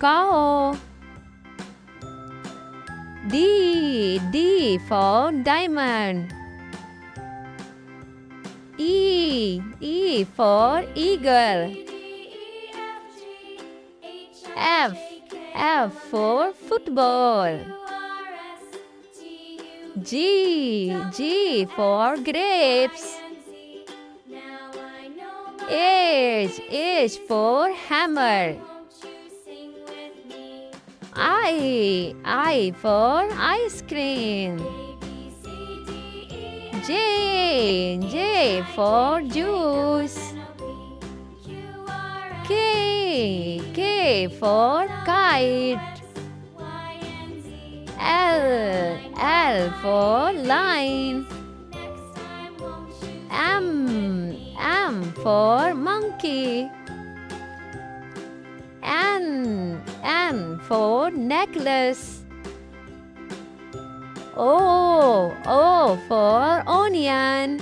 cow. D for diamond. E for eagle. F for football. G for grapes. H for hammer. I for ice cream. J for juice. K for kite. L for line. M for monkey. N for necklace. O for onion.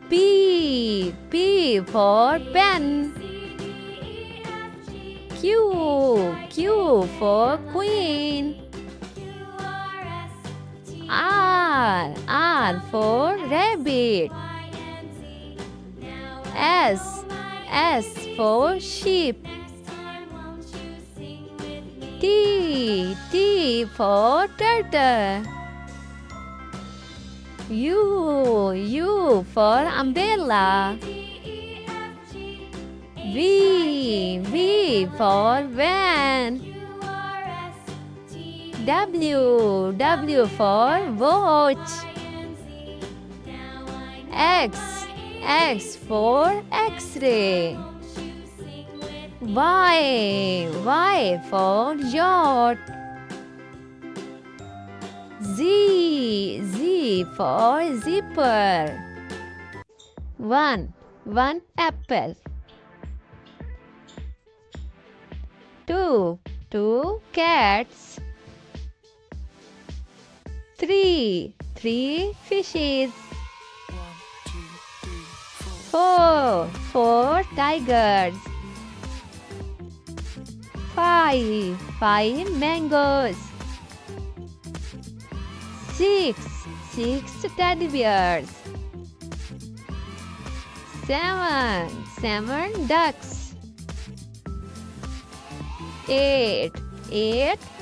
P for pen. Q for queen. R for rabbit. S for sheep. T for turtle. U for umbrella. V for van. W for watch. X for X-ray. Y for yacht. Z for zipper. One apple. Two cats. Three fishes. Four tigers. Five mangoes. Six teddy bears. Seven ducks. Eight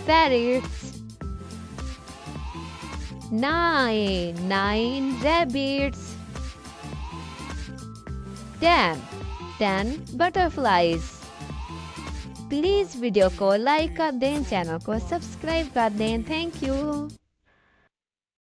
parrots. Nine rabbits. 10 butterflies. Please video को like कर दें, channel को subscribe कर दें। Thank you.